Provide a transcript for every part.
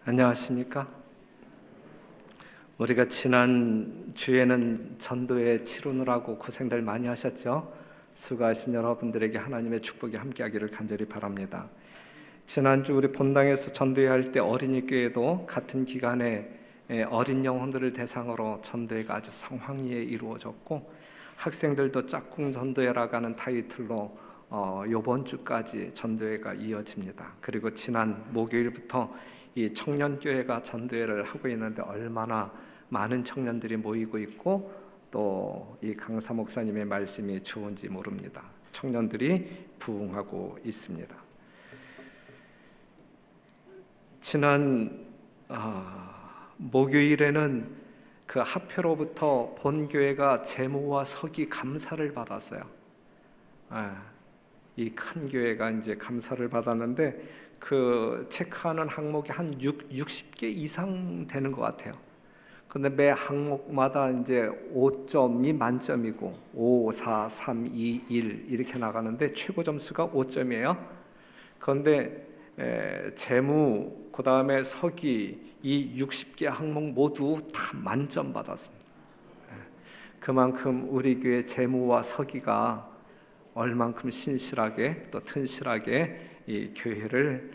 안녕하십니까? 우리가 지난 주에는 전도에 치르느라고 고생들 많이 하셨죠? 수고하신 여러분들에게 하나님의 축복이 함께하기를 간절히 바랍니다. 지난주 우리 본당에서 전도회 할 때 어린이 교회도 같은 기간에 어린 영혼들을 대상으로 전도회가 아주 성황리에 이루어졌고, 학생들도 짝꿍 전도회라고 하는 타이틀로 이번 주까지 전도회가 이어집니다. 그리고 지난 목요일부터 이 청년교회가 전도회를 하고 있는데 얼마나 많은 청년들이 모이고 있고 또 이 강사 목사님의 말씀이 좋은지 모릅니다. 청년들이 부흥하고 있습니다. 지난 목요일에는 그 합회로부터 본교회가 제모와 서기 감사를 받았어요. 이 큰 교회가 이제 감사를 받았는데 그 체크하는 항목이 한 60개 이상 되는 것 같아요. 근데 매 항목마다 이제 5점이 만점이고 5, 4, 3, 2, 1 이렇게 나가는데 최고 점수가 5점이에요. 그런데 재무, 그 다음에 서기, 이 60개 항목 모두 다 만점 받았습니다. 그만큼 우리 교회 재무와 서기가 얼만큼 신실하게 또 튼실하게 이 교회를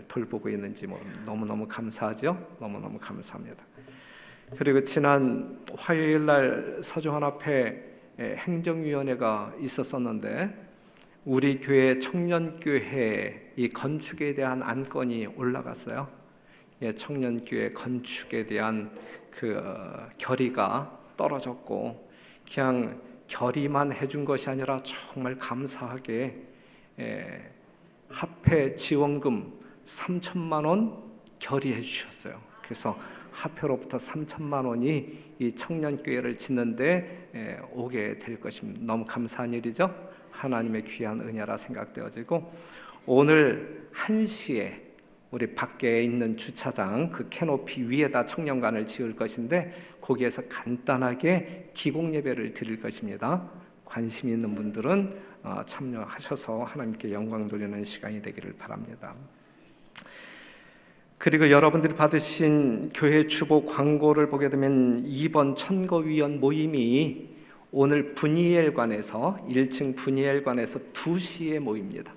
돌보고 있는지 너무너무 감사하죠. 너무너무 감사합니다. 그리고 지난 화요일 날 서정환합회 행정위원회가 있었었는데 우리 교회 청년교회 이 건축에 대한 안건이 올라갔어요. 청년교회 건축에 대한 그 결의가 떨어졌고, 그냥 결의만 해준 것이 아니라 정말 감사하게 합회 지원금 3천만 원 결의해 주셨어요. 그래서 합회로부터 3천만 원이 이 청년교회를 짓는데 오게 될 것입니다. 너무 감사한 일이죠. 하나님의 귀한 은혜라 생각되어지고, 오늘 1시에 우리 밖에 있는 주차장 그 캐노피 위에다 청년관을 지을 것인데 거기에서 간단하게 기공 예배를 드릴 것입니다. 관심 있는 분들은 참여하셔서 하나님께 영광 돌리는 시간이 되기를 바랍니다. 그리고 여러분들이 받으신 교회 주보 광고를 보게 되면 이번 천거위원 모임이 오늘 분이엘관에서 1층 분이엘관에서 2시에 모입니다.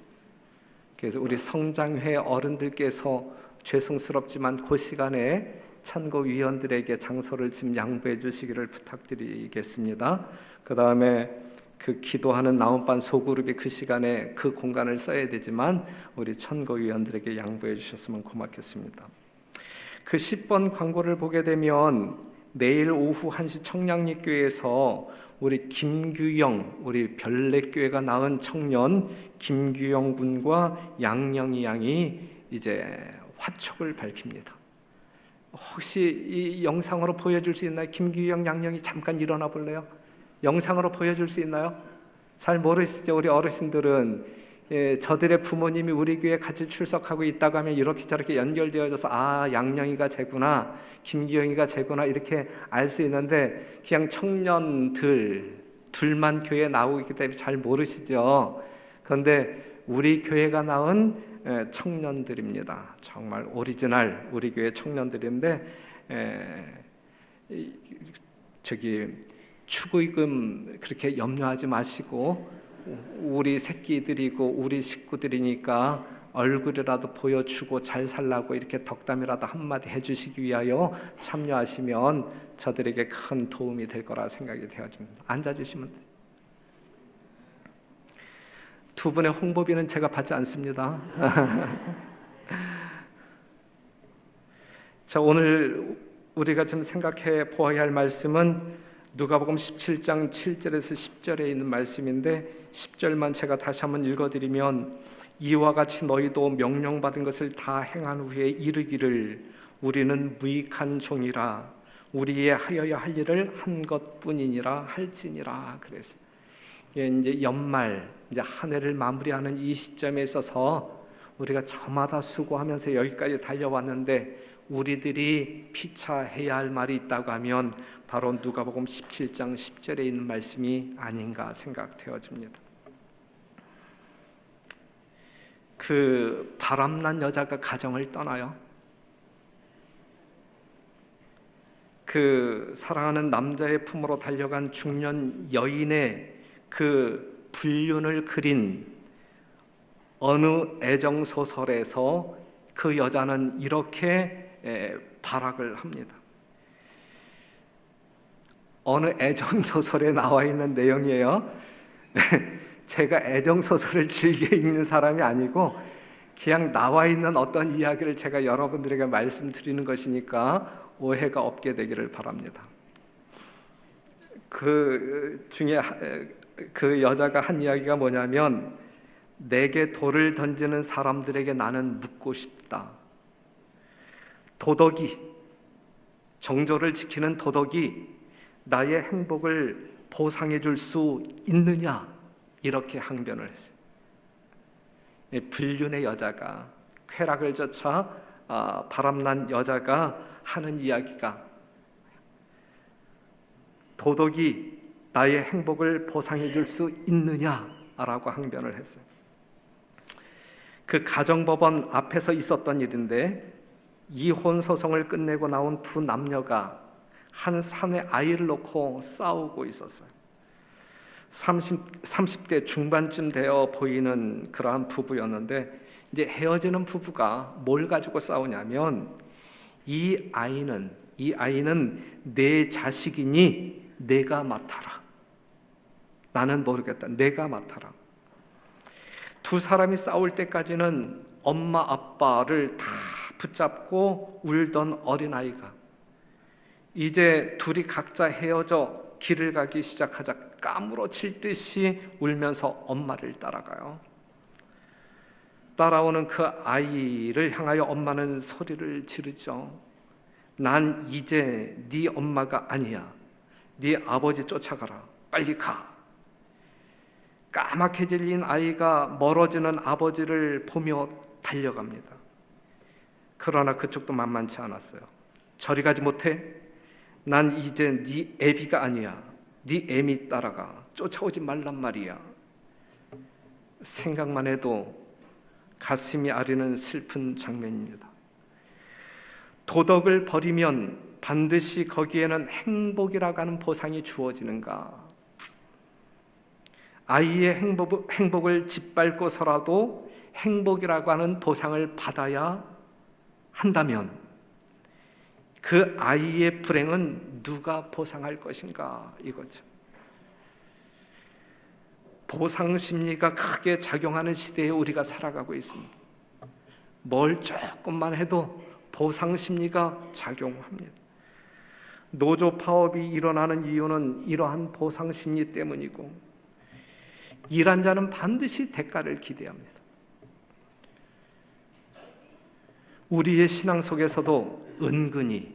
그래서 우리 성장회 어른들께서 죄송스럽지만 그 시간에 천거위원들에게 장소를 좀 양보해 주시기를 부탁드리겠습니다. 그 다음에 그 기도하는 나온반 소그룹이 그 시간에 그 공간을 써야 되지만 우리 천거위원들에게 양보해 주셨으면 고맙겠습니다. 그 10번 광고를 보게 되면 내일 오후 1시 청량리교회에서 우리 김규영, 우리 별내교회가 낳은 청년 김규영 군과 양영희 양이 이제 화촉을 밝힙니다. 혹시 이 영상으로 보여줄 수 있나요? 김규영, 양영희 잠깐 일어나 볼래요? 영상으로 보여줄 수 있나요? 잘 모르시죠? 우리 어르신들은 저들의 부모님이 우리 교회에 같이 출석하고 있다고 하면 이렇게 저렇게 연결되어져서 양영이가 쟤구나, 김기영이가 쟤구나 이렇게 알 수 있는데 그냥 청년들 둘만 교회에 나오고 있기 때문에 잘 모르시죠? 그런데 우리 교회가 낳은 청년들입니다. 정말 오리지널 우리 교회 청년들인데 축의금 그렇게 염려하지 마시고 우리 새끼들이고 우리 식구들이니까 얼굴이라도 보여주고 잘 살라고 이렇게 덕담이라도 한마디 해주시기 위하여 참여하시면 저들에게 큰 도움이 될 거라 생각이 되어집니다. 앉아주시면 돼요. 두 분의 홍보비는 제가 받지 않습니다. 자, 오늘 우리가 좀 생각해 보아야 할 말씀은 누가복음 17장 7절에서 10절에 있는 말씀인데 10절만 제가 다시 한번 읽어드리면, 이와 같이 너희도 명령받은 것을 다 행한 후에 이르기를 우리는 무익한 종이라 우리의 하여야 할 일을 한 것뿐이니라 할지니라. 그래서 이제 연말 이제 한 해를 마무리하는 이 시점에 있어서 우리가 저마다 수고하면서 여기까지 달려왔는데 우리들이 피차해야 할 말이 있다고 하면 바로 누가복음 17장 10절에 있는 말씀이 아닌가 생각되어집니다. 그 바람난 여자가 가정을 떠나요. 그 사랑하는 남자의 품으로 달려간 중년 여인의 그 불륜을 그린 어느 애정 소설에서 그 여자는 이렇게 발악을 합니다. 어느 애정 소설에 나와 있는 내용이에요. 제가 애정 소설을 즐겨 읽는 사람이 아니고 그냥 나와 있는 어떤 이야기를 제가 여러분들에게 말씀드리는 것이니까 오해가 없게 되기를 바랍니다. 그 중에 그 여자가 한 이야기가 뭐냐면, 내게 돌을 던지는 사람들에게 나는 묻고 싶다. 도덕이, 정조를 지키는 도덕이 나의 행복을 보상해 줄 수 있느냐, 이렇게 항변을 했어요. 불륜의 여자가, 쾌락을 쫓아 바람난 여자가 하는 이야기가, 도덕이 나의 행복을 보상해 줄 수 있느냐라고 항변을 했어요. 그 가정법원 앞에서 있었던 일인데, 이혼 소송을 끝내고 나온 두 남녀가 한 산에 아이를 놓고 싸우고 있었어요. 30대 중반쯤 되어 보이는 그러한 부부였는데, 이제 헤어지는 부부가 뭘 가지고 싸우냐면, 이 아이는 내 자식이니 내가 맡아라. 나는 모르겠다. 내가 맡아라. 두 사람이 싸울 때까지는 엄마 아빠를 다 붙잡고 울던 어린아이가 이제 둘이 각자 헤어져 길을 가기 시작하자 까무러칠 듯이 울면서 엄마를 따라가요. 따라오는 그 아이를 향하여 엄마는 소리를 지르죠. 난 이제 네 엄마가 아니야. 네 아버지 쫓아가라. 빨리 가. 까맣게 질린 아이가 멀어지는 아버지를 보며 달려갑니다. 그러나 그쪽도 만만치 않았어요. 저리 가지 못해? 난 이제 네 애비가 아니야. 네 애미 따라가. 쫓아오지 말란 말이야. 생각만 해도 가슴이 아리는 슬픈 장면입니다. 도덕을 버리면 반드시 거기에는 행복이라고 하는 보상이 주어지는가? 아이의 행복을 짓밟고서라도 행복이라고 하는 보상을 받아야 한다면 그 아이의 불행은 누가 보상할 것인가, 이거죠. 보상 심리가 크게 작용하는 시대에 우리가 살아가고 있습니다. 뭘 조금만 해도 보상 심리가 작용합니다. 노조 파업이 일어나는 이유는 이러한 보상 심리 때문이고, 일한 자는 반드시 대가를 기대합니다. 우리의 신앙 속에서도 은근히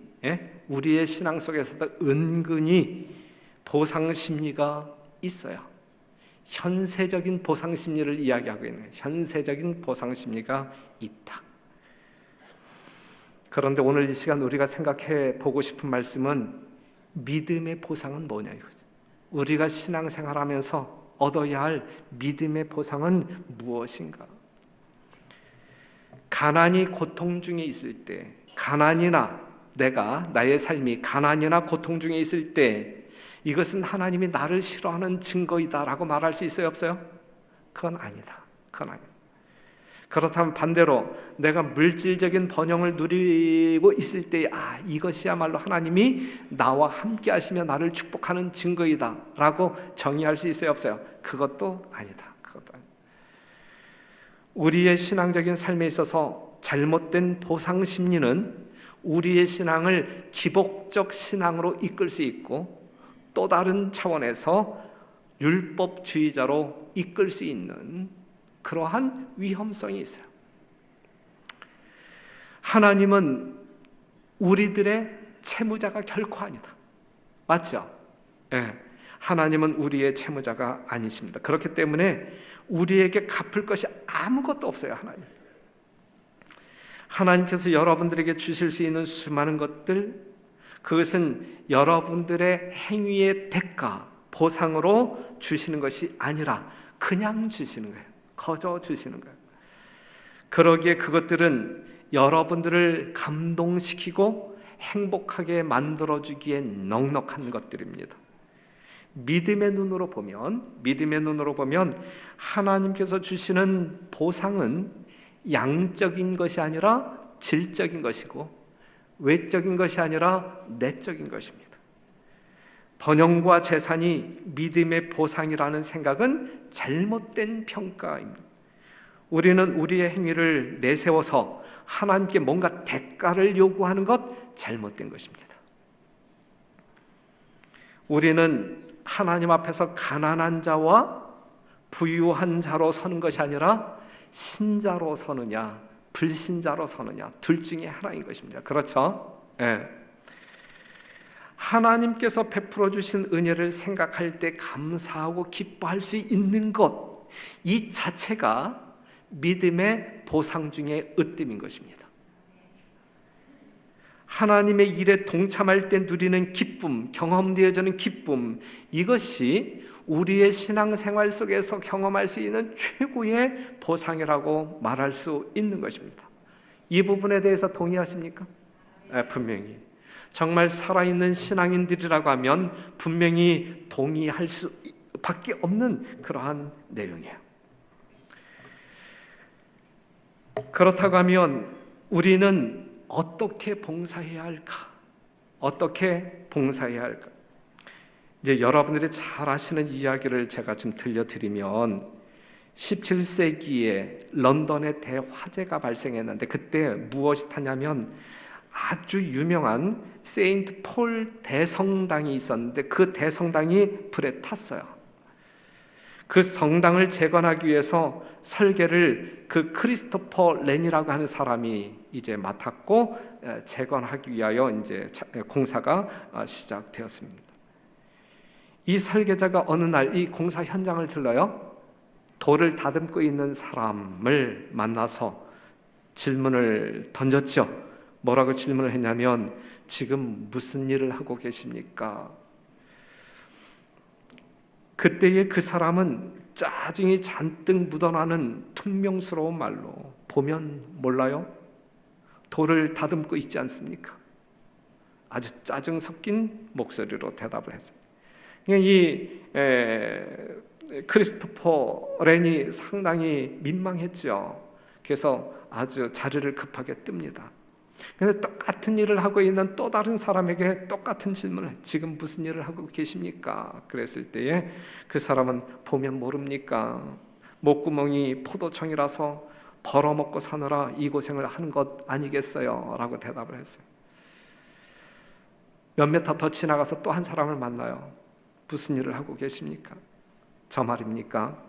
보상 심리가 있어요. 현세적인 보상 심리를 이야기하고 있는 거예요. 현세적인 보상 심리가 있다. 그런데 오늘 이 시간 우리가 생각해 보고 싶은 말씀은, 믿음의 보상은 뭐냐 이거죠. 우리가 신앙생활하면서 얻어야 할 믿음의 보상은 무엇인가? 가난이 고통 중에 있을 때, 나의 삶이 가난이나 고통 중에 있을 때, 이것은 하나님이 나를 싫어하는 증거이다라고 말할 수 있어요, 없어요? 그건 아니다. 그렇다면 반대로 내가 물질적인 번영을 누리고 있을 때, 이것이야말로 하나님이 나와 함께 하시며 나를 축복하는 증거이다 라고 정의할 수 있어요, 없어요? 그것도 아니다. 우리의 신앙적인 삶에 있어서 잘못된 보상 심리는 우리의 신앙을 기복적 신앙으로 이끌 수 있고, 또 다른 차원에서 율법주의자로 이끌 수 있는 그러한 위험성이 있어요. 하나님은 우리들의 채무자가 결코 아니다. 맞죠? 네. 하나님은 우리의 채무자가 아니십니다. 그렇기 때문에 우리에게 갚을 것이 아무것도 없어요. 하나님께서 여러분들에게 주실 수 있는 수많은 것들, 그것은 여러분들의 행위의 대가, 보상으로 주시는 것이 아니라 그냥 주시는 거예요. 거저 주시는 거예요. 그러기에 그것들은 여러분들을 감동시키고 행복하게 만들어주기에 넉넉한 것들입니다. 믿음의 눈으로 보면 하나님께서 주시는 보상은 양적인 것이 아니라 질적인 것이고, 외적인 것이 아니라 내적인 것입니다. 번영과 재산이 믿음의 보상이라는 생각은 잘못된 평가입니다. 우리는 우리의 행위를 내세워서 하나님께 뭔가 대가를 요구하는 것, 잘못된 것입니다. 우리는 하나님 앞에서 가난한 자와 부유한 자로 서는 것이 아니라 신자로 서느냐 불신자로 서느냐, 둘 중에 하나인 것입니다. 그렇죠? 네. 하나님께서 베풀어 주신 은혜를 생각할 때 감사하고 기뻐할 수 있는 것, 이 자체가 믿음의 보상 중에 으뜸인 것입니다. 하나님의 일에 동참할 때 누리는 기쁨, 경험되어지는 기쁨, 이것이 우리의 신앙생활 속에서 경험할 수 있는 최고의 보상이라고 말할 수 있는 것입니다. 이 부분에 대해서 동의하십니까? 네, 분명히. 정말 살아있는 신앙인들이라고 하면 분명히 동의할 수밖에 없는 그러한 내용이에요. 그렇다고 하면 우리는 어떻게 봉사해야 할까? 어떻게 봉사해야 할까? 이제 여러분들이 잘 아시는 이야기를 제가 좀 들려드리면 17세기에 런던에 대화재가 발생했는데 그때 무엇이 탔냐면 아주 유명한 세인트 폴 대성당이 있었는데 그 대성당이 불에 탔어요. 그 성당을 재건하기 위해서 설계를 그 크리스토퍼 렌이라고 하는 사람이 이제 맡았고 재건하기 위하여 이제 공사가 시작되었습니다. 이 설계자가 어느 날 이 공사 현장을 들러요. 돌을 다듬고 있는 사람을 만나서 질문을 던졌죠. 뭐라고 질문을 했냐면 지금 무슨 일을 하고 계십니까? 그때의 그 사람은 짜증이 잔뜩 묻어나는 퉁명스러운 말로 보면 몰라요? 돌을 다듬고 있지 않습니까? 아주 짜증 섞인 목소리로 대답을 했어요. 이 크리스토퍼 렌이 상당히 민망했죠. 그래서 아주 자리를 급하게 뜹니다. 그런데 똑같은 일을 하고 있는 또 다른 사람에게 똑같은 질문을 지금 무슨 일을 하고 계십니까? 그랬을 때에 그 사람은 보면 모릅니까? 목구멍이 포도청이라서 벌어먹고 사느라 이 고생을 하는 것 아니겠어요? 라고 대답을 했어요. 몇 미터 더 지나가서 또 한 사람을 만나요. 무슨 일을 하고 계십니까? 저 말입니까?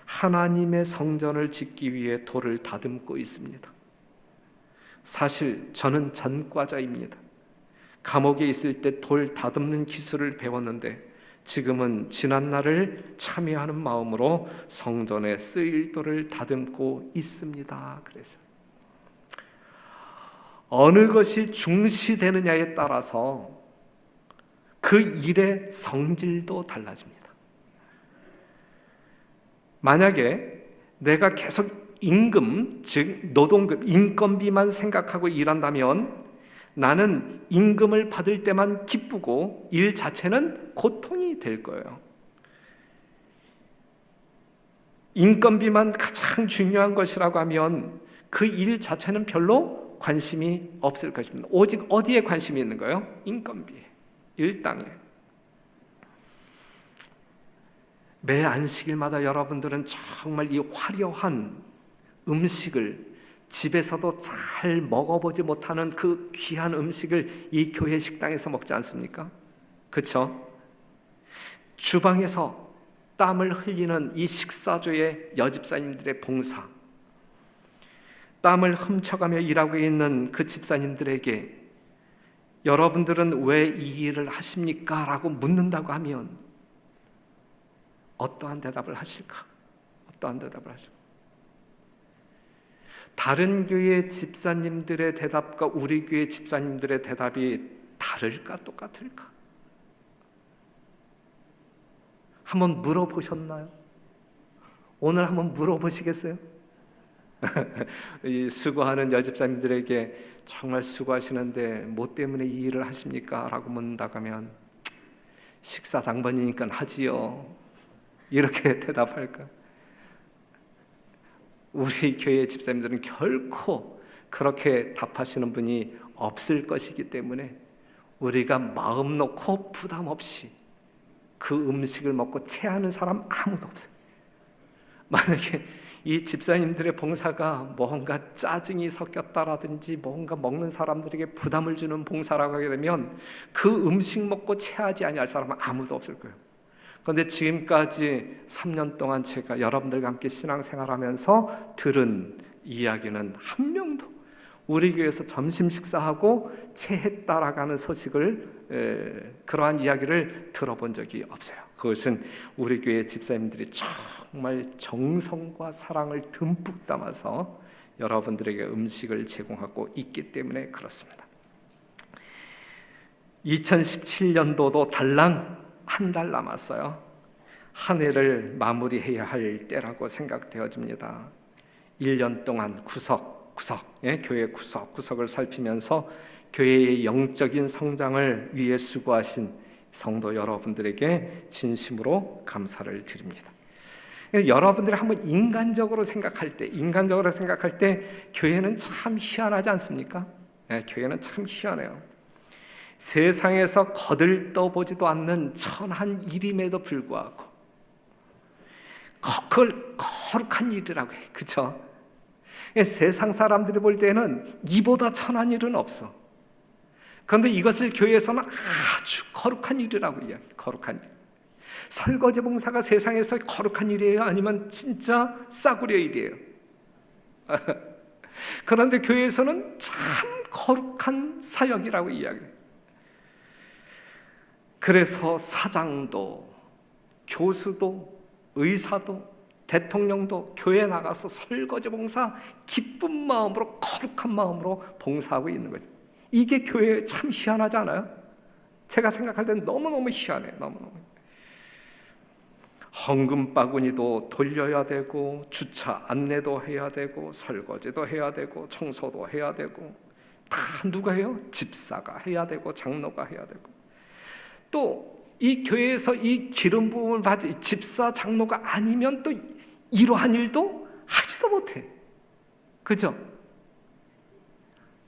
하나님의 성전을 짓기 위해 돌을 다듬고 있습니다. 사실 저는 전과자입니다. 감옥에 있을 때 돌 다듬는 기술을 배웠는데 지금은 지난날을 참여하는 마음으로 성전에 쓰일 돌을 다듬고 있습니다. 그래서 어느 것이 중시되느냐에 따라서 그 일의 성질도 달라집니다. 만약에 내가 계속 임금, 즉 노동급, 인건비만 생각하고 일한다면 나는 임금을 받을 때만 기쁘고 일 자체는 고통이 될 거예요. 인건비만 가장 중요한 것이라고 하면 그 일 자체는 별로 관심이 없을 것입니다. 오직 어디에 관심이 있는 거예요? 인건비에, 일당에. 매 안식일마다 여러분들은 정말 이 화려한 음식을 집에서도 잘 먹어보지 못하는 그 귀한 음식을 이 교회 식당에서 먹지 않습니까? 그렇죠? 주방에서 땀을 흘리는 이 식사조의 여집사님들의 봉사, 땀을 훔쳐가며 일하고 있는 그 집사님들에게 여러분들은 왜 이 일을 하십니까? 라고 묻는다고 하면 어떠한 대답을 하실까? 어떠한 대답을 하실까? 다른 교회 집사님들의 대답과 우리 교회 집사님들의 대답이 다를까? 똑같을까? 한번 물어보셨나요? 오늘 한번 물어보시겠어요? 이 수고하는 여집사님들에게 정말 수고하시는데 뭐 때문에 이 일을 하십니까? 라고 묻는다고 하면 식사 당번이니까 하지요, 이렇게 대답할까? 우리 교회 집사님들은 결코 그렇게 답하시는 분이 없을 것이기 때문에 우리가 마음 놓고 부담 없이 그 음식을 먹고 체하는 사람 아무도 없어요. 만약에 이 집사님들의 봉사가 뭔가 짜증이 섞였다라든지 뭔가 먹는 사람들에게 부담을 주는 봉사라고 하게 되면 그 음식 먹고 체하지 아니할 사람은 아무도 없을 거예요. 그런데 지금까지 3년 동안 제가 여러분들과 함께 신앙생활하면서 들은 이야기는 한 명도 우리 교회에서 점심 식사하고 체했다라고 하는 소식을, 그러한 이야기를 들어본 적이 없어요. 그것은 우리 교회 집사님들이 정말 정성과 사랑을 듬뿍 담아서 여러분들에게 음식을 제공하고 있기 때문에 그렇습니다. 2017년도도 달랑 한 달 남았어요. 한 해를 마무리해야 할 때라고 생각되어집니다. 1년 동안 교회 구석구석을 살피면서 교회의 영적인 성장을 위해 수고하신 성도 여러분들에게 진심으로 감사를 드립니다. 여러분들이 한번 인간적으로 생각할 때 교회는 참 희한하지 않습니까? 교회는 참 희한해요. 세상에서 거들떠보지도 않는 천한 일임에도 불구하고 그걸 거룩한 일이라고 해요. 그렇죠? 세상 사람들이 볼 때는 이보다 천한 일은 없어. 그런데 이것을 교회에서는 아주 거룩한 일이라고 이야기해요. 거룩한 일. 설거지 봉사가 세상에서 거룩한 일이에요? 아니면 진짜 싸구려 일이에요? 그런데 교회에서는 참 거룩한 사역이라고 이야기해요. 그래서 사장도, 교수도, 의사도, 대통령도 교회에 나가서 설거지 봉사 기쁜 마음으로, 거룩한 마음으로 봉사하고 있는 거죠. 이게 교회에 참 희한하지 않아요? 제가 생각할 때는 너무너무 희한해요. 너무너무. 헌금 바구니도 돌려야 되고, 주차 안내도 해야 되고, 설거지도 해야 되고, 청소도 해야 되고, 다 누가 해요? 집사가 해야 되고, 장로가 해야 되고. 또 이 교회에서 이 기름 부음을 받은 집사 장로가 아니면 또 이러한 일도 하지도 못해. 그죠?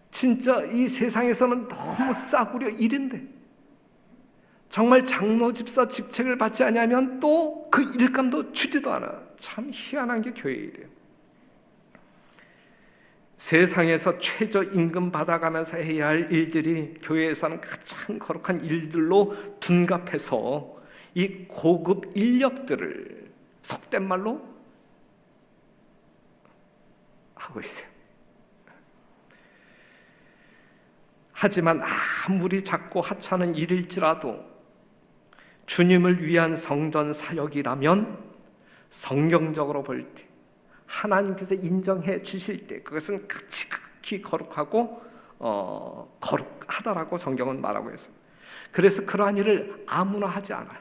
진짜 이 세상에서는 너무 싸구려 일인데 정말 장로 집사 직책을 받지 않으면 또 그 일감도 주지도 않아. 참 희한한 게 교회 일이에요. 세상에서 최저임금 받아가면서 해야 할 일들이 교회에서는 가장 거룩한 일들로 둔갑해서 이 고급 인력들을 속된 말로 하고 있어요. 하지만 아무리 작고 하찮은 일일지라도 주님을 위한 성전 사역이라면 성경적으로 볼 때 하나님께서 인정해 주실 때 그것은 극히 거룩하고 거룩하다라고 성경은 말하고 있어요. 그래서 그러한 일을 아무나 하지 않아요.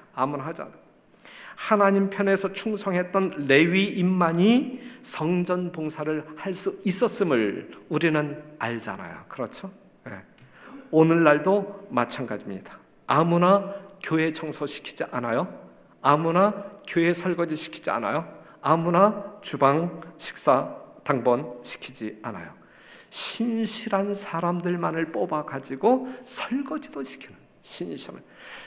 하나님 편에서 충성했던 레위인만이 성전 봉사를 할 수 있었음을 우리는 알잖아요. 그렇죠? 네. 오늘날도 마찬가지입니다. 아무나 교회 청소시키지 않아요. 아무나 교회 설거지 시키지 않아요. 아무나 주방 식사 당번 시키지 않아요. 신실한 사람들만을 뽑아가지고 설거지도 시키는, 신실한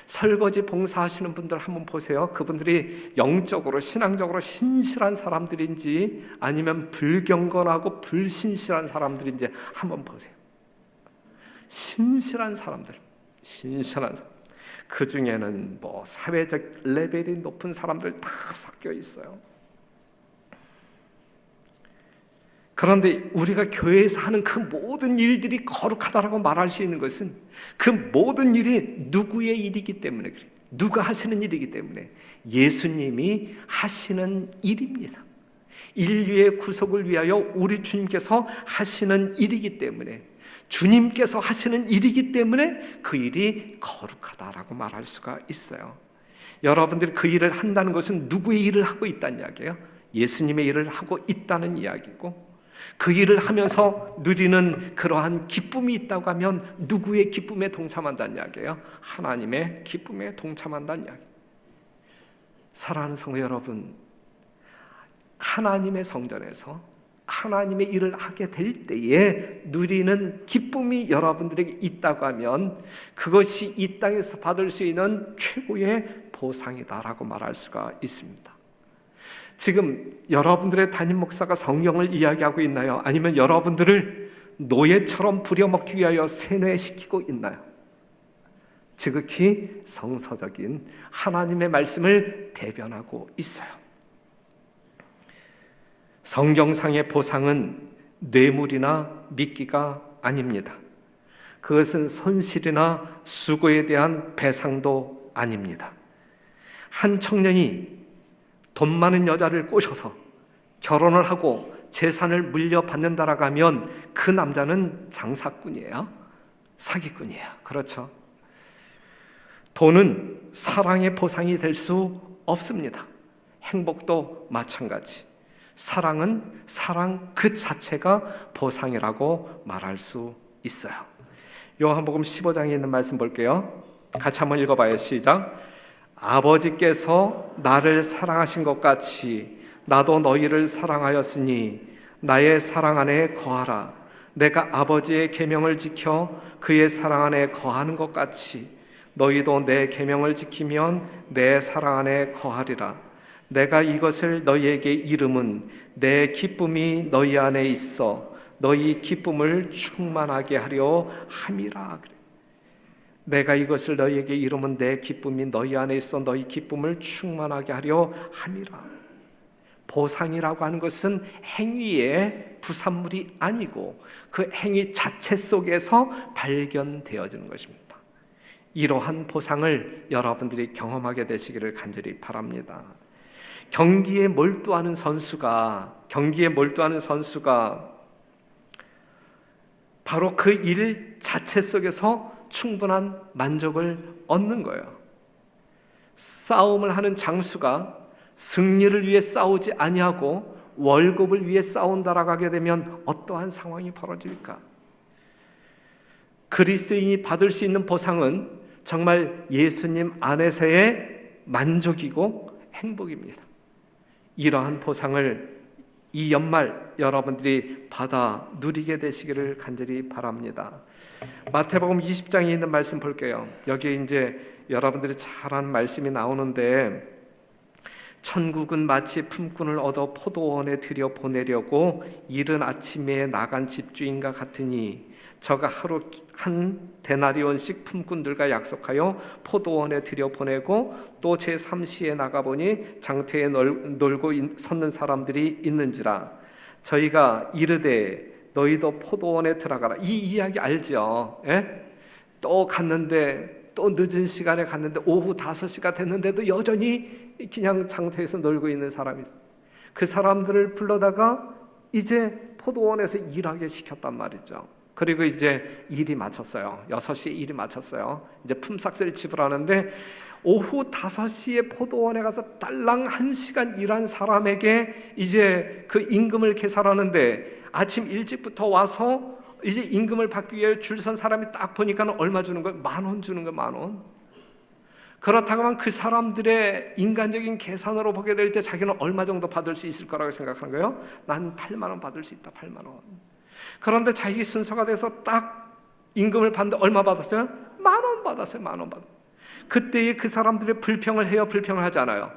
설거지 봉사하시는 분들 한번 보세요. 그분들이 영적으로 신앙적으로 신실한 사람들인지 아니면 불경건하고 불신실한 사람들인지 한번 보세요. 신실한 사람들. 그 중에는 뭐 사회적 레벨이 높은 사람들 다 섞여 있어요. 그런데 우리가 교회에서 하는 그 모든 일들이 거룩하다라고 말할 수 있는 것은 그 모든 일이 누구의 일이기 때문에 그래요. 누가 하시는 일이기 때문에 예수님이 하시는 일입니다. 인류의 구속을 위하여 우리 주님께서 하시는 일이기 때문에 주님께서 하시는 일이기 때문에 그 일이 거룩하다라고 말할 수가 있어요. 여러분들이 그 일을 한다는 것은 누구의 일을 하고 있다는 이야기예요? 예수님의 일을 하고 있다는 이야기고 그 일을 하면서 누리는 그러한 기쁨이 있다고 하면 누구의 기쁨에 동참한다는 이야기예요? 하나님의 기쁨에 동참한다는 이야기. 사랑하는 성도 여러분, 하나님의 성전에서 하나님의 일을 하게 될 때에 누리는 기쁨이 여러분들에게 있다고 하면 그것이 이 땅에서 받을 수 있는 최고의 보상이다라고 말할 수가 있습니다. 지금 여러분들의 담임 목사가 성경을 이야기하고 있나요? 아니면 여러분들을 노예처럼 부려먹기 위하여 세뇌시키고 있나요? 지극히 성서적인 하나님의 말씀을 대변하고 있어요. 성경상의 보상은 뇌물이나 미끼가 아닙니다. 그것은 손실이나 수고에 대한 배상도 아닙니다. 한 청년이 돈 많은 여자를 꼬셔서 결혼을 하고 재산을 물려받는다라고 하면 그 남자는 장사꾼이에요? 사기꾼이에요. 그렇죠? 돈은 사랑의 보상이 될 수 없습니다. 행복도 마찬가지. 사랑은 사랑 그 자체가 보상이라고 말할 수 있어요. 요한복음 15장에 있는 말씀 볼게요. 같이 한번 읽어봐요. 시작. 아버지께서 나를 사랑하신 것 같이 나도 너희를 사랑하였으니 나의 사랑 안에 거하라. 내가 아버지의 계명을 지켜 그의 사랑 안에 거하는 것 같이 너희도 내 계명을 지키면 내 사랑 안에 거하리라. 내가 이것을 너희에게 이름은 내 기쁨이 너희 안에 있어 너희 기쁨을 충만하게 하려 함이라. 내가 이것을 너희에게 이름은 내 기쁨이 너희 안에 있어 너희 기쁨을 충만하게 하려 함이라. 보상이라고 하는 것은 행위의 부산물이 아니고 그 행위 자체 속에서 발견되어지는 것입니다. 이러한 보상을 여러분들이 경험하게 되시기를 간절히 바랍니다. 경기에 몰두하는 선수가 바로 그 일 자체 속에서 충분한 만족을 얻는 거예요. 싸움을 하는 장수가 승리를 위해 싸우지 아니하고 월급을 위해 싸운다라고 하게 되면 어떠한 상황이 벌어질까? 그리스도인이 받을 수 있는 보상은 정말 예수님 안에서의 만족이고 행복입니다. 이러한 보상을 이 연말 여러분들이 받아 누리게 되시기를 간절히 바랍니다. 마태복음 20장에 있는 말씀 볼게요. 여기에 이제 여러분들이 잘 아는 말씀이 나오는데 천국은 마치 품꾼을 얻어 포도원에 들여 보내려고 이른 아침에 나간 집주인과 같으니 저가 하루 한 데나리온씩 품꾼들과 약속하여 포도원에 들여보내고 또 제3시에 나가보니 장터에 놀고 섰는 사람들이 있는지라. 저희가 이르되 너희도 포도원에 들어가라. 이 이야기 알죠? 예? 또 갔는데 또 늦은 시간에 갔는데 오후 5시가 됐는데도 여전히 그냥 장터에서 놀고 있는 사람이 있어요. 그 사람들을 불러다가 이제 포도원에서 일하게 시켰단 말이죠. 그리고 이제 일이 마쳤어요. 6시에 일이 마쳤어요. 이제 품삯을 지불하는데 오후 5시에 포도원에 가서 딸랑 1시간 일한 사람에게 이제 그 임금을 계산하는데 아침 일찍부터 와서 이제 임금을 받기 위해 줄 선 사람이 딱 보니까 얼마 주는 거예요? 10,000원 주는 거예요. 10,000원. 그렇다고 하면 그 사람들의 인간적인 계산으로 보게 될 때 자기는 얼마 정도 받을 수 있을 거라고 생각하는 거예요? 난 80,000원 받을 수 있다. 80,000원. 그런데 자기 순서가 돼서 딱 임금을 받는데 얼마 받았어요? 10,000원 받았어요. 10,000원 받았어요. 그때에 그 사람들의 불평을 해요? 불평을 하지 않아요?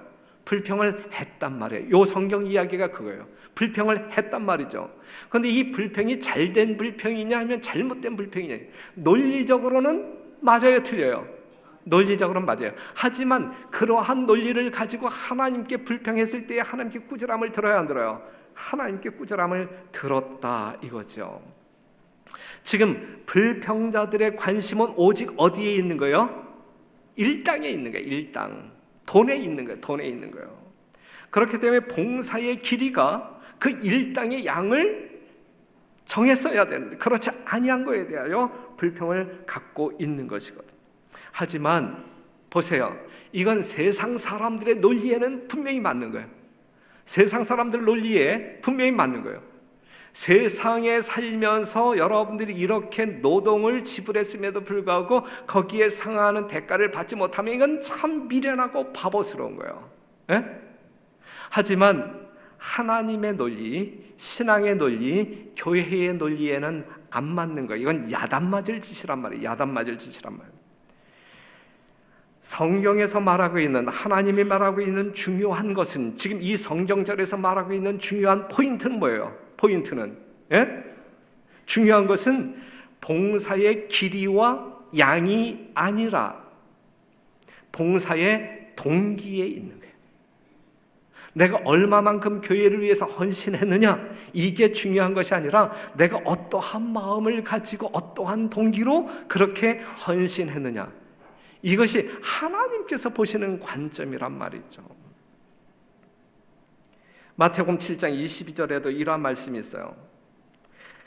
불평을 했단 말이에요. 요 성경 이야기가 그거예요. 불평을 했단 말이죠. 그런데 이 불평이 잘된 불평이냐 아니면 잘못된 불평이냐. 논리적으로는 맞아요, 틀려요? 논리적으로는 맞아요. 하지만 그러한 논리를 가지고 하나님께 불평했을 때에 하나님께 꾸지람을 들어야 안 들어요? 하나님께 꾸지람을 들었다 이거죠. 지금 불평자들의 관심은 오직 어디에 있는 거예요? 일당에 있는 거예요. 일당. 돈에 있는 거예요. 돈에 있는 거예요. 그렇기 때문에 봉사의 길이가 그 일당의 양을 정했어야 되는데 그렇지 아니한 거에 대하여 불평을 갖고 있는 것이거든요. 하지만 보세요. 이건 세상 사람들의 논리에는 분명히 맞는 거예요. 세상 사람들 논리에 분명히 맞는 거예요. 세상에 살면서 여러분들이 이렇게 노동을 지불했음에도 불구하고 거기에 상응하는 대가를 받지 못하면 이건 참 미련하고 바보스러운 거예요. 예? 하지만 하나님의 논리, 신앙의 논리, 교회의 논리에는 안 맞는 거예요. 이건 야단 맞을 짓이란 말이에요. 야단 맞을 짓이란 말이에요. 성경에서 말하고 있는, 하나님이 말하고 있는 중요한 것은, 지금 이 성경절에서 말하고 있는 중요한 포인트는 뭐예요? 포인트는, 예? 중요한 것은 봉사의 길이와 양이 아니라 봉사의 동기에 있는 거예요. 내가 얼마만큼 교회를 위해서 헌신했느냐, 이게 중요한 것이 아니라 내가 어떠한 마음을 가지고 어떠한 동기로 그렇게 헌신했느냐, 이것이 하나님께서 보시는 관점이란 말이죠. 마태복음 7장 22절에도 이러한 말씀이 있어요.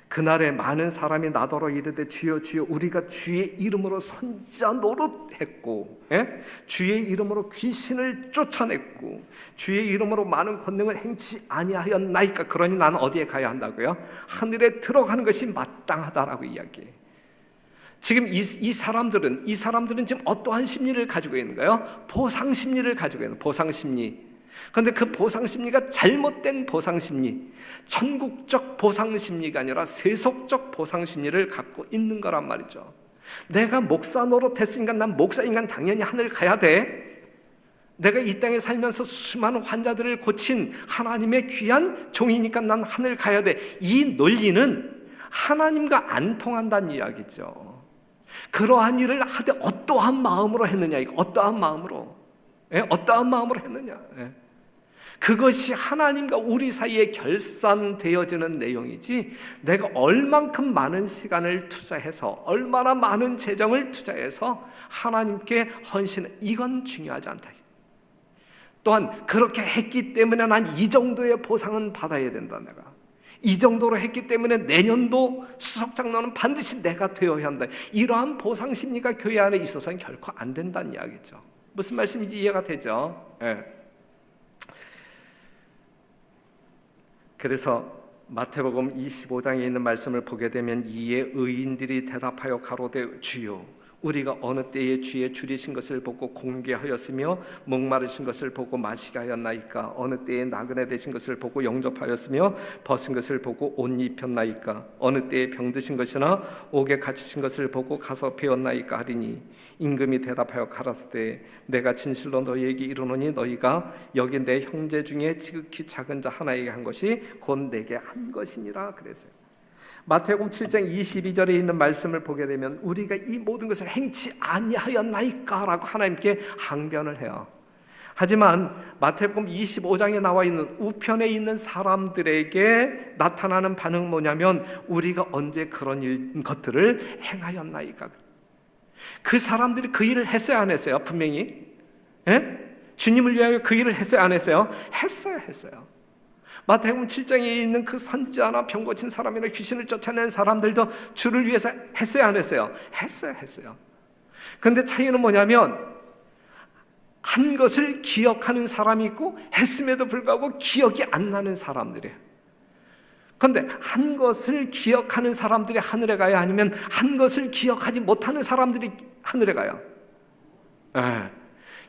그날에 많은 사람이 나더러 이르되 주여 주여 우리가 주의 이름으로 선지자 노릇했고, 주의 이름으로 귀신을 쫓아냈고 주의 이름으로 많은 권능을 행치 아니하였나이까. 그러니 나는 어디에 가야 한다고요? 하늘에 들어가는 것이 마땅하다라고 이야기해요. 지금 이 사람들은 지금 어떠한 심리를 가지고 있는가요? 보상 심리를 가지고 있는, 보상 심리. 그런데 그 보상 심리가 잘못된 보상 심리, 천국적 보상 심리가 아니라 세속적 보상 심리를 갖고 있는 거란 말이죠. 내가 목사 노릇했으니까 난 목사인간 당연히 하늘 가야 돼. 내가 이 땅에 살면서 수많은 환자들을 고친 하나님의 귀한 종이니까 난 하늘 가야 돼. 이 논리는 하나님과 안 통한다는 이야기죠. 그러한 일을 하되 어떠한 마음으로 했느냐, 이거 어떠한 마음으로, 어떠한 마음으로 했느냐. 그것이 하나님과 우리 사이에 결산되어지는 내용이지, 내가 얼만큼 많은 시간을 투자해서 얼마나 많은 재정을 투자해서 하나님께 헌신, 이건 중요하지 않다. 또한 그렇게 했기 때문에 난 이 정도의 보상은 받아야 된다. 내가 이 정도로 했기 때문에 내년도 수석장로는 반드시 내가 되어야 한다. 이러한 보상 심리가 교회 안에 있어서는 결코 안 된다는 이야기죠. 무슨 말씀인지 이해가 되죠? 그래서 마태복음 25장에 있는 말씀을 보게 되면 이에 의인들이 대답하여 가로되 주여 우리가 어느 때에 주의 줄이신 것을 보고 공개하였으며 목마르신 것을 보고 마시게 하였나이까. 어느 때에 나그네 되신 것을 보고 영접하였으며 벗은 것을 보고 옷 입혔나이까. 어느 때에 병드신 것이나 옥에 갇히신 것을 보고 가서 배웠나이까 하리니 임금이 대답하여 가라사대 내가 진실로 너희에게 이르노니 너희가 여기 내 형제 중에 지극히 작은 자 하나에게 한 것이 곧 내게 한 것이니라 그랬어요. 마태복음 7장 22절에 있는 말씀을 보게 되면 우리가 이 모든 것을 행치 아니하였나이까 라고 하나님께 항변을 해요. 하지만 마태복음 25장에 나와 있는 우편에 있는 사람들에게 나타나는 반응은 뭐냐면 우리가 언제 그런 것들을 행하였나이까. 그 사람들이 그 일을 했어요, 안 했어요? 분명히 주님을 위하여 그 일을 했어요, 안 했어요? 했어요. 마태복음 7장에 있는 그 선지자나 병 고친 사람이나 귀신을 쫓아내는 사람들도 주를 위해서 했어요, 안 했어요? 했어요. 그런데 차이는 뭐냐면 한 것을 기억하는 사람이 있고 했음에도 불구하고 기억이 안 나는 사람들이에요. 그런데 한 것을 기억하는 사람들이 하늘에 가요? 아니면 한 것을 기억하지 못하는 사람들이 하늘에 가요?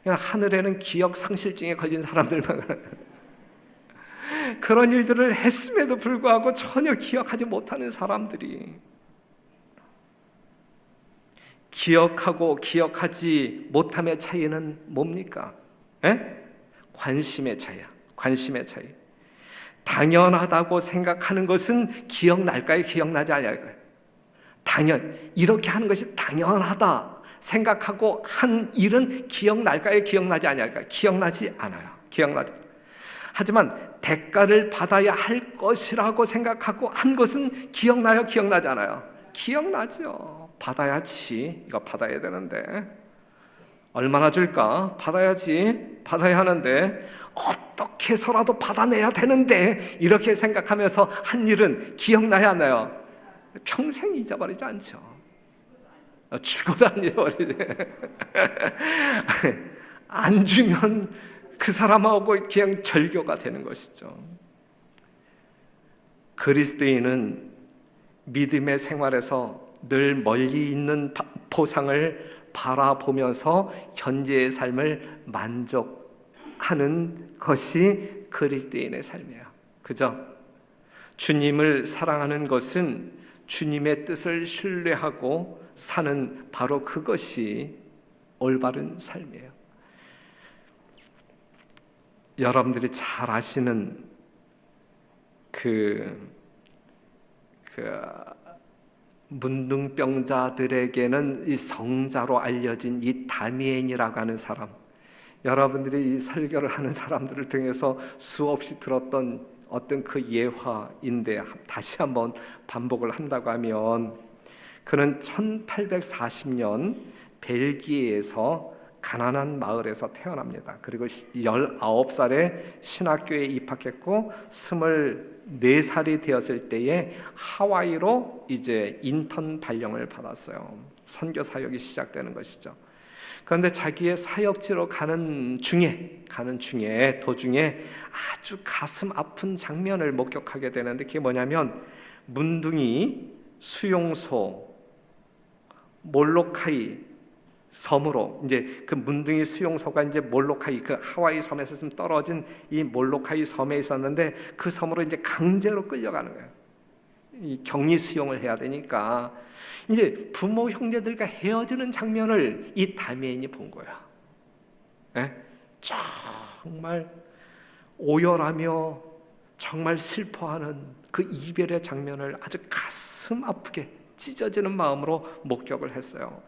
하늘에는 기억 상실증에 걸린 사람들만 그런 일들을 했음에도 불구하고 전혀 기억하지 못하는 사람들이, 기억하고 기억하지 못함의 차이는 뭡니까? 관심의 차이야. 관심의 차이. 당연하다고 생각하는 것은 기억날까요? 기억나지 않을까요? 이렇게 하는 것이 당연하다 생각하고 한 일은 기억날까요? 기억나지 않을까요? 기억나지 않아요. 하지만 대가를 받아야 할 것이라고 생각하고 한 것은 기억나요? 기억나지 않아요? 기억나죠. 받아야지. 이거 받아야 되는데 얼마나 줄까? 받아야 하는데 어떻게 해서라도 받아내야 되는데 이렇게 생각하면서 한 일은 기억나야 하나요? 평생 잊어버리지 않죠. 죽어도 안 잊어버리지. 안 주면 그 사람하고 그냥 절교가 되는 것이죠. 그리스도인은 믿음의 생활에서 늘 멀리 있는 보상을 바라보면서 현재의 삶을 만족하는 것이 그리스도인의 삶이에요. 그죠? 주님을 사랑하는 것은 주님의 뜻을 신뢰하고 사는 바로 그것이 올바른 삶이에요. 여러분들이 잘 아시는 문둥병자들에게는 이 성자로 알려진 이 다미엔이라고 하는 사람, 여러분들이 이 설교를 하는 사람들을 통해서 수없이 들었던 어떤 그 예화인데 다시 한번 반복을 한다고 하면, 그는 1840년 벨기에에서 가난한 마을에서 태어납니다. 그리고 19살에 신학교에 입학했고 24살이 되었을 때에 하와이로 이제 인턴 발령을 받았어요. 선교 사역이 시작되는 것이죠. 그런데 자기의 사역지로 가는 중에 도중에 아주 가슴 아픈 장면을 목격하게 되는데, 그게 뭐냐면 문둥이 수용소 몰로카이 섬으로, 이제 그 문둥이 수용소가 이제 몰로카이, 그 하와이 섬에서 좀 떨어진 이 몰로카이 섬에 있었는데, 그 섬으로 이제 강제로 끌려가는 거예요. 이 격리 수용을 해야 되니까 이제 부모 형제들과 헤어지는 장면을 이 다미엔이 본 거야. 네? 정말 오열하며 정말 슬퍼하는 그 이별의 장면을 아주 가슴 아프게 찢어지는 마음으로 목격을 했어요.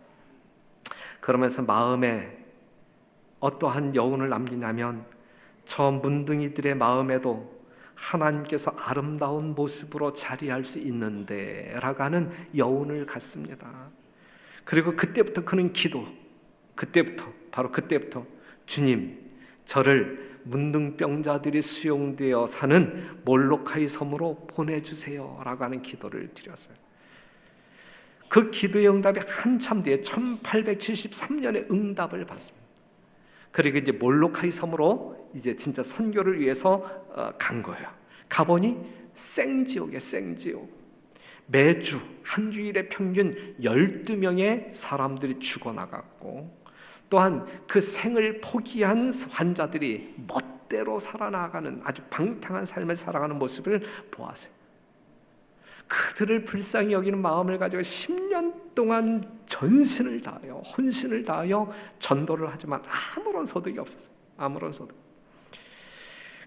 그러면서 마음에 어떠한 여운을 남기냐면, 저 문둥이들의 마음에도 하나님께서 아름다운 모습으로 자리할 수 있는데 라고 하는 여운을 갖습니다. 그리고 그때부터 그는 바로 그때부터 주님, 저를 문둥병자들이 수용되어 사는 몰로카이 섬으로 보내주세요 라고 하는 기도를 드렸어요. 그 기도의 응답이 한참 뒤에 1873년에 응답을 받습니다. 그리고 이제 몰로카이 섬으로 이제 진짜 선교를 위해서 간 거예요. 가보니 생지옥이에요, 생지옥. 매주 한 주일에 평균 12명의 사람들이 죽어나갔고, 또한 그 생을 포기한 환자들이 멋대로 살아나가는 아주 방탕한 삶을 살아가는 모습을 보았어요. 그들을 불쌍히 여기는 마음을 가지고 10년 동안 전신을 다하여, 혼신을 다하여 전도를 하지만 아무런 소득이 없었어요. 아무런 소득.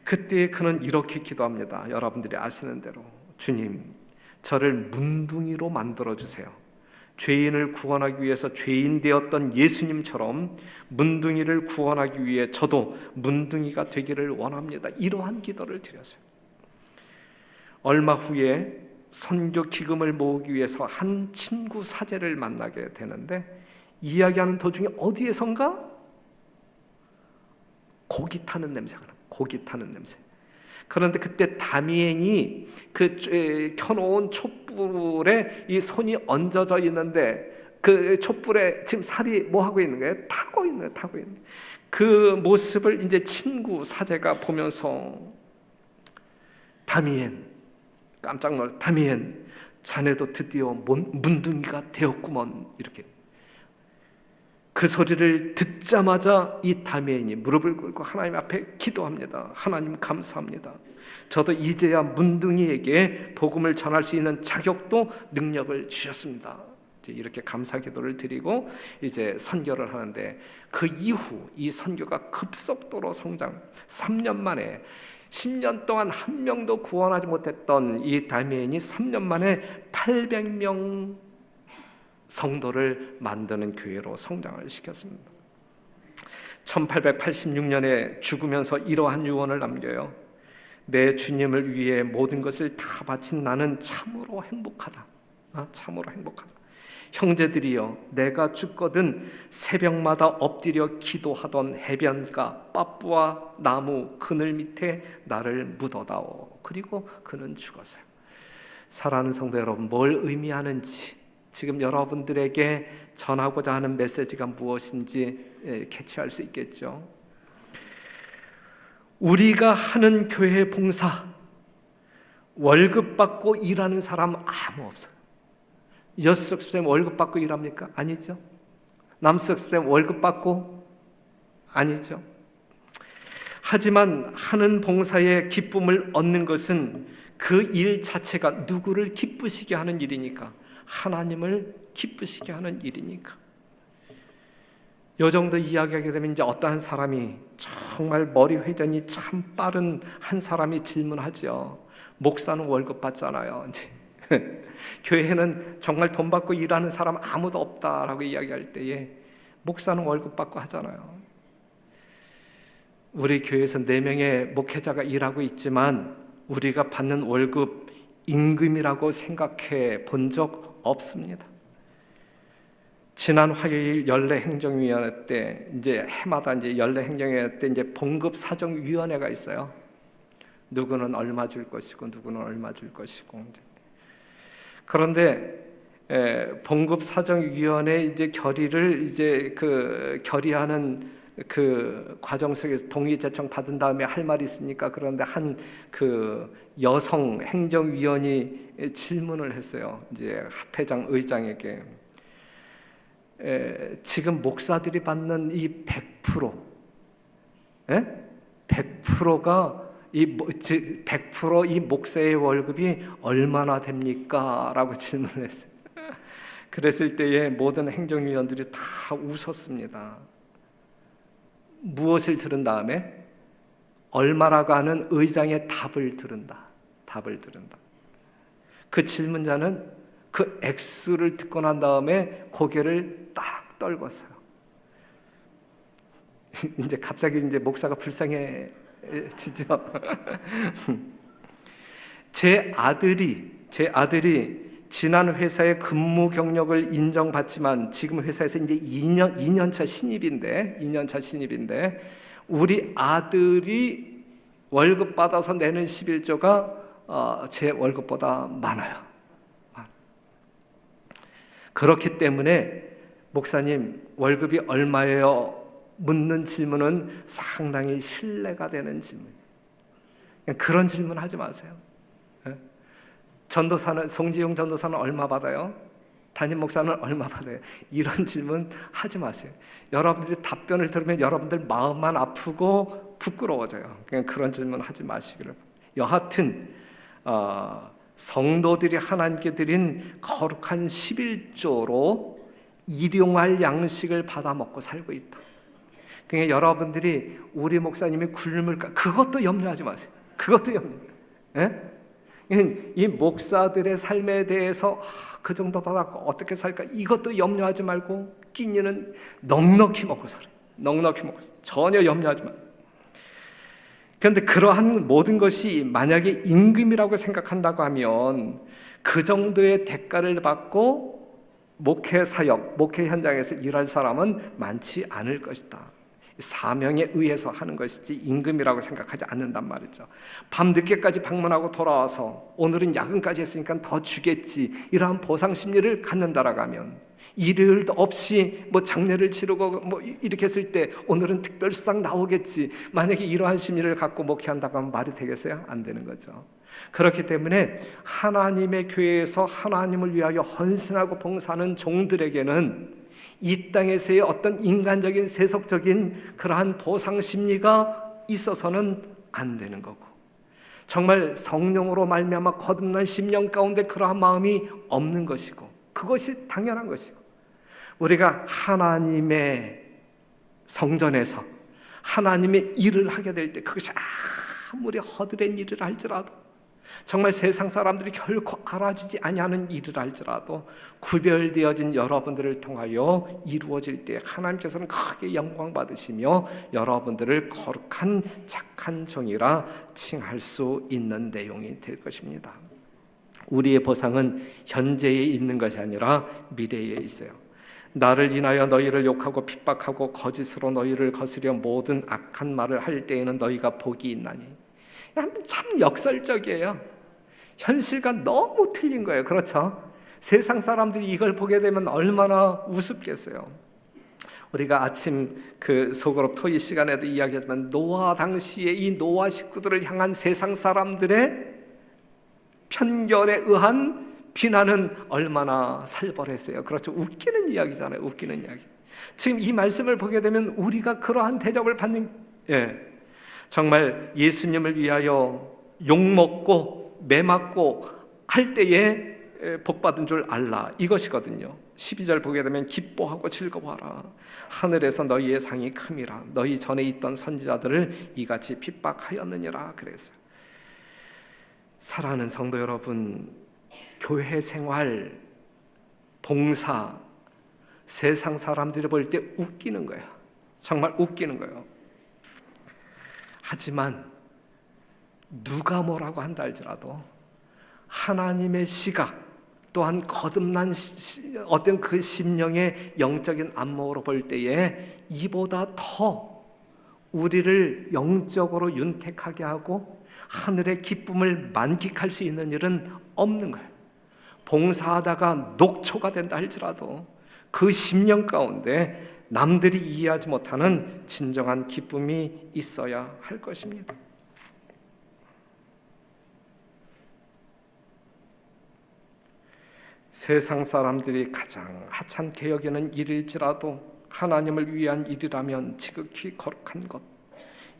그때 그는 이렇게 기도합니다. 여러분들이 아시는 대로, 주님, 저를 문둥이로 만들어주세요. 죄인을 구원하기 위해서 죄인 되었던 예수님처럼 문둥이를 구원하기 위해 저도 문둥이가 되기를 원합니다. 이러한 기도를 드렸어요. 얼마 후에 선교 기금을 모으기 위해서 한 친구 사제를 만나게 되는데, 이야기하는 도중에 어디에선가 고기 타는 냄새가 나요. 고기 타는 냄새. 그런데 그때 다미엔이 그 켜놓은 촛불에 이 손이 얹어져 있는데, 그 촛불에 지금 살이 뭐 하고 있는 거예요? 타고 있는 거예요. 그 모습을 이제 친구 사제가 보면서, 다미엔, 깜짝 놀라, 다미엔, 자네도 드디어 문둥이가 되었구먼. 이렇게 그 소리를 듣자마자 이 다미엔이 무릎을 꿇고 하나님 앞에 기도합니다. 하나님 감사합니다. 저도 이제야 문둥이에게 복음을 전할 수 있는 자격도 능력을 주셨습니다. 이렇게 감사 기도를 드리고 이제 선교를 하는데, 그 이후 이 선교가 급속도로 성장. 3년 만에, 10년 동안 한 명도 구원하지 못했던 이 다미엔이 3년 만에 800명 성도를 만드는 교회로 성장을 시켰습니다. 1886년에 죽으면서 이러한 유언을 남겨요. 내 주님을 위해 모든 것을 다 바친 나는 참으로 행복하다. 참으로 행복하다. 형제들이여, 내가 죽거든 새벽마다 엎드려 기도하던 해변가 빠뿌아 나무 그늘 밑에 나를 묻어다오. 그리고 그는 죽었어요. 사랑하는 성도 여러분, 뭘 의미하는지, 지금 여러분들에게 전하고자 하는 메시지가 무엇인지 캐치할 수 있겠죠. 우리가 하는 교회 봉사, 월급 받고 일하는 사람 아무 없어요. 여수 석습쌤 월급 받고 일합니까? 아니죠. 남석습쌤 월급 받고? 아니죠. 하지만 하는 봉사의 기쁨을 얻는 것은 그 일 자체가 누구를 기쁘시게 하는 일이니까, 하나님을 기쁘시게 하는 일이니까. 요 정도 이야기하게 되면 이제 어떠한 사람이, 정말 머리 회전이 참 빠른 한 사람이 질문하죠. 목사는 월급 받잖아요. 이제 교회에는 정말 돈 받고 일하는 사람 아무도 없다라고 이야기할 때에 목사는 월급 받고 하잖아요. 우리 교회에서 4명의 목회자가 일하고 있지만 우리가 받는 월급 임금이라고 생각해 본 적 없습니다. 지난 화요일 연례행정위원회 때, 이제 해마다 이제 연례행정위원회 때 이제 봉급사정위원회가 있어요. 누구는 얼마 줄 것이고 누구는 얼마 줄 것이고. 그런데 봉급사정위원회 이제 결의를 이제 그 결의하는 그 과정 속에서 동의 제청 받은 다음에 할 말이 있습니까? 그런데 한 그 여성 행정위원이 질문을 했어요. 이제 합회장 의장에게. 지금 목사들이 받는 이 100%, 100%가 이 100% 이 목사의 월급이 얼마나 됩니까? 라고 질문을 했어요. 그랬을 때에 모든 행정위원들이 다 웃었습니다. 무엇을 들은 다음에? 얼마라고 하는 의장의 답을 들은다. 그 질문자는 그 액수를 듣고 난 다음에 고개를 딱 떨궜어요. 이제 갑자기 이제 목사가 불쌍해지죠. 제 아들이 지난 회사의 근무 경력을 인정받지만 지금 회사에서 이제 2년차 신입인데 우리 아들이 월급 받아서 내는 11조가 제 월급보다 많아요. 그렇기 때문에 목사님 월급이 얼마예요? 묻는 질문은 상당히 신뢰가 되는 질문. 그런 질문 하지 마세요. 전도사는, 송지용 전도사는 얼마 받아요? 담임 목사는 얼마 받아요? 이런 질문 하지 마세요. 여러분들이 답변을 들으면 여러분들 마음만 아프고 부끄러워져요. 그냥 그런 질문 하지 마시기를. 여하튼 성도들이 하나님께 드린 거룩한 11조로 일용할 양식을 받아 먹고 살고 있다. 그러니까 여러분들이 우리 목사님이 굶을까? 그것도 염려하지 마세요. 그것도 이 목사들의 삶에 대해서 그 정도 받았고 어떻게 살까? 이것도 염려하지 말고 끼니는 넉넉히 먹고 살아요. 전혀 염려하지 마세요. 그런데 그러한 모든 것이 만약에 임금이라고 생각한다고 하면 그 정도의 대가를 받고 목회 사역, 목회 현장에서 일할 사람은 많지 않을 것이다. 사명에 의해서 하는 것이지 임금이라고 생각하지 않는단 말이죠. 밤늦게까지 방문하고 돌아와서 오늘은 야근까지 했으니까 더 주겠지, 이러한 보상 심리를 갖는다라고 하면, 일요일도 없이 뭐 장례를 치르고 뭐 이렇게 했을 때 오늘은 특별수당 나오겠지, 만약에 이러한 심리를 갖고 목회한다고 하면 말이 되겠어요? 안 되는 거죠. 그렇기 때문에 하나님의 교회에서 하나님을 위하여 헌신하고 봉사하는 종들에게는 이 땅에서의 어떤 인간적인 세속적인 그러한 보상 심리가 있어서는 안 되는 거고, 정말 성령으로 말미암아 거듭난 심령 가운데 그러한 마음이 없는 것이고, 그것이 당연한 것이고, 우리가 하나님의 성전에서 하나님의 일을 하게 될 때 그것이 아무리 허드렛 일을 할지라도, 정말 세상 사람들이 결코 알아주지 아니하는 일을 할지라도 구별되어진 여러분들을 통하여 이루어질 때 하나님께서는 크게 영광 받으시며 여러분들을 거룩한 착한 종이라 칭할 수 있는 내용이 될 것입니다. 우리의 보상은 현재에 있는 것이 아니라 미래에 있어요. 나를 인하여 너희를 욕하고 핍박하고 거짓으로 너희를 거스려 모든 악한 말을 할 때에는 너희가 복이 있나니. 참 역설적이에요. 현실과 너무 틀린 거예요. 그렇죠? 세상 사람들이 이걸 보게 되면 얼마나 우습겠어요. 우리가 아침 그 소그룹 토의 시간에도 이야기했지만 노아 당시에 이 노아 식구들을 향한 세상 사람들의 편견에 의한 비난은 얼마나 살벌했어요. 그렇죠. 웃기는 이야기잖아요. 웃기는 이야기. 지금 이 말씀을 보게 되면 우리가 그러한 대접을 받는, 정말 예수님을 위하여 욕먹고 매맞고 할 때에 복받은 줄 알라, 이것이거든요. 12절 보게 되면 기뻐하고 즐거워하라. 하늘에서 너희의 상이 큼이라. 너희 전에 있던 선지자들을 이같이 핍박하였느니라 그랬어요. 사랑하는 성도 여러분, 교회 생활, 봉사, 세상 사람들이 볼 때 웃기는 거예요. 정말 웃기는 거예요. 하지만 누가 뭐라고 한다 할지라도 하나님의 시각 또한 거듭난 어떤 그 심령의 영적인 안목으로 볼 때에 이보다 더 우리를 영적으로 윤택하게 하고 하늘의 기쁨을 만끽할 수 있는 일은 없는 거예요. 봉사하다가 녹초가 된다 할지라도 그 심령 가운데 남들이 이해하지 못하는 진정한 기쁨이 있어야 할 것입니다. 세상 사람들이 가장 하찮게 여기는 일일지라도 하나님을 위한 일이라면 지극히 거룩한 것,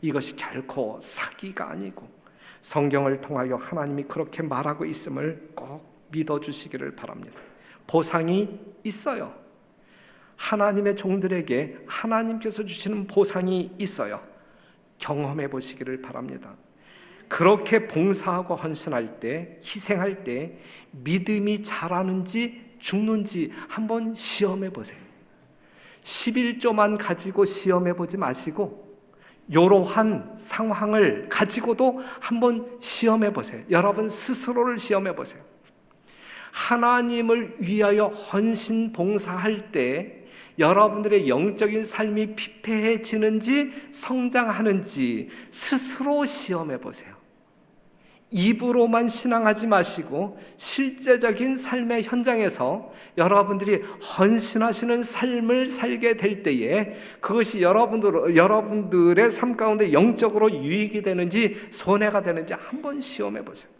이것이 결코 사기가 아니고 성경을 통하여 하나님이 그렇게 말하고 있음을 꼭 믿어주시기를 바랍니다. 보상이 있어요. 하나님의 종들에게 하나님께서 주시는 보상이 있어요. 경험해 보시기를 바랍니다. 그렇게 봉사하고 헌신할 때, 희생할 때 믿음이 자라는지 죽는지 한번 시험해 보세요. 11조만 가지고 시험해 보지 마시고 이러한 상황을 가지고도 한번 시험해 보세요. 여러분 스스로를 시험해 보세요. 하나님을 위하여 헌신 봉사할 때 여러분들의 영적인 삶이 피폐해지는지 성장하는지 스스로 시험해 보세요. 입으로만 신앙하지 마시고 실제적인 삶의 현장에서 여러분들이 헌신하시는 삶을 살게 될 때에 그것이 여러분들의 삶 가운데 영적으로 유익이 되는지 손해가 되는지 한번 시험해 보세요.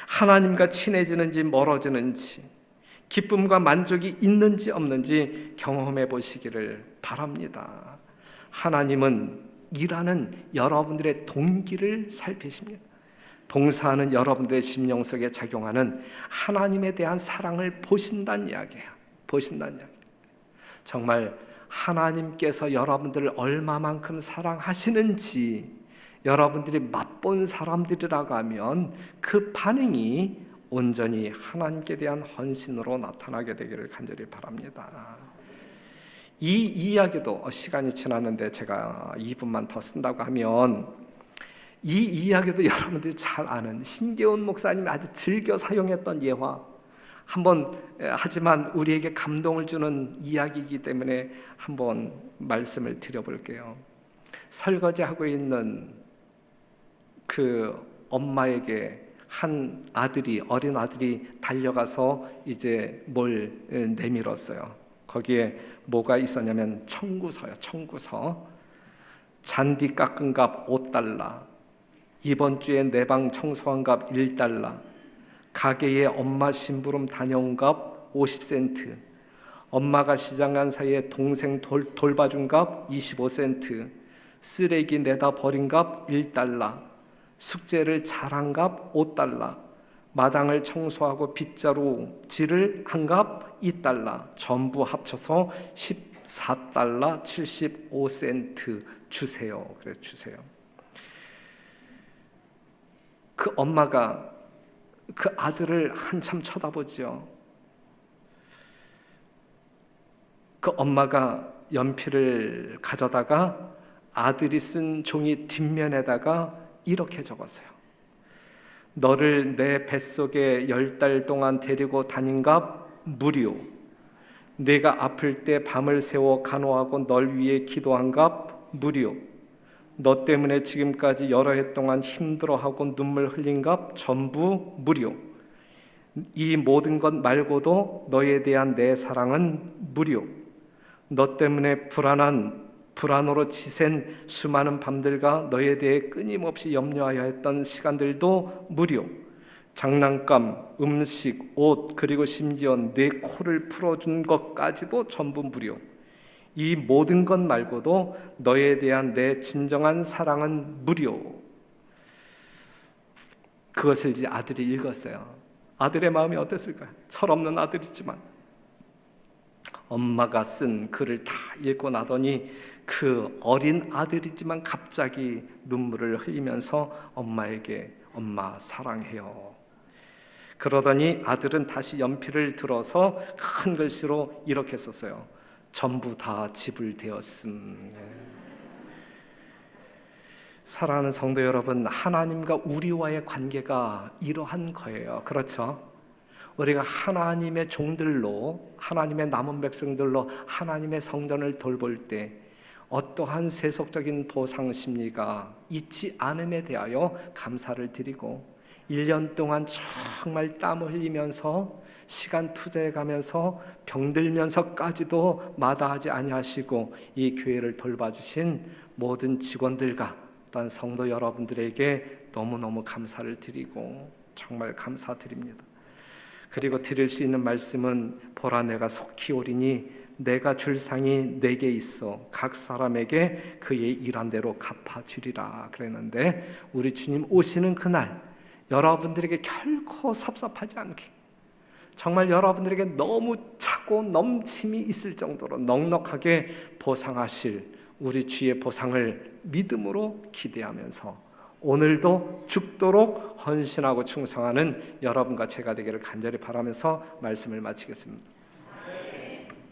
하나님과 친해지는지 멀어지는지, 기쁨과 만족이 있는지 없는지 경험해 보시기를 바랍니다. 하나님은 일하는 여러분들의 동기를 살피십니다. 봉사하는 여러분들의 심령 속에 작용하는 하나님에 대한 사랑을 보신다는 이야기예요. 보신다는 이야기. 정말 하나님께서 여러분들을 얼마만큼 사랑하시는지 여러분들이 맛본 사람들이라고 하면 그 반응이 온전히 하나님께 대한 헌신으로 나타나게 되기를 간절히 바랍니다. 이 이야기도 시간이 지났는데 제가 2분만 더 쓴다고 하면 이 이야기도 여러분들이 잘 아는 신계훈 목사님이 아주 즐겨 사용했던 예화 한번, 하지만 우리에게 감동을 주는 이야기이기 때문에 한번 말씀을 드려볼게요. 설거지하고 있는 그 엄마에게 한 아들이, 어린 아들이 달려가서 이제 뭘 내밀었어요. 거기에 뭐가 있었냐면 청구서요. 청구서. 잔디 깎은 값 $5, 이번 주에 내 방 청소한 값 $1, 가게에 엄마 심부름 다녀온 값 50센트, 엄마가 시장 간 사이에 동생 돌봐준 값 25센트, 쓰레기 내다 버린 값 $1, 숙제를 잘한 값 $5, 마당을 청소하고 빗자루질을 한 값 $2, 전부 합쳐서 $14 75센트 주세요. 그래 주세요. 그 엄마가 그 아들을 한참 쳐다보죠. 그 엄마가 연필을 가져다가 아들이 쓴 종이 뒷면에다가 이렇게 적었어요. 너를 내 뱃속에 10달 동안 데리고 다닌 값 무료. 내가 아플 때 밤을 새워 간호하고 널 위해 기도한 값 무료. 너 때문에 지금까지 여러 해 동안 힘들어하고 눈물 흘린 값 전부 무료. 이 모든 것 말고도 너에 대한 내 사랑은 무료. 너 때문에 불안으로 지샌 수많은 밤들과 너에 대해 끊임없이 염려하여 했던 시간들도 무료. 장난감, 음식, 옷, 그리고 심지어 내 코를 풀어준 것까지도 전부 무료. 이 모든 것 말고도 너에 대한 내 진정한 사랑은 무료. 그것을 이제 아들이 읽었어요. 아들의 마음이 어땠을까요? 철없는 아들이지만 엄마가 쓴 글을 다 읽고 나더니 그 어린 아들이지만 갑자기 눈물을 흘리면서 엄마에게 엄마 사랑해요. 그러더니 아들은 다시 연필을 들어서 큰 글씨로 이렇게 썼어요. 전부 다 지불되었음. 사랑하는 성도 여러분, 하나님과 우리와의 관계가 이러한 거예요. 그렇죠? 우리가 하나님의 종들로, 하나님의 남은 백성들로 하나님의 성전을 돌볼 때 어떠한 세속적인 보상 심리가 있지 않음에 대하여 감사를 드리고 1년 동안 정말 땀 흘리면서 시간 투자해 가면서 병들면서까지도 마다하지 아니하시고 이 교회를 돌봐주신 모든 직원들과 또한 성도 여러분들에게 너무너무 감사를 드리고 정말 감사드립니다. 그리고 드릴 수 있는 말씀은 보라 내가 속히 오리니 내가 줄 상이 내게 있어 각 사람에게 그의 일한 대로 갚아주리라 그랬는데 우리 주님 오시는 그날 여러분들에게 결코 섭섭하지 않게 정말 여러분들에게 너무 차고 넘침이 있을 정도로 넉넉하게 보상하실 우리 주의 보상을 믿음으로 기대하면서 오늘도 죽도록 헌신하고 충성하는 여러분과 제가 되기를 간절히 바라면서 말씀을 마치겠습니다.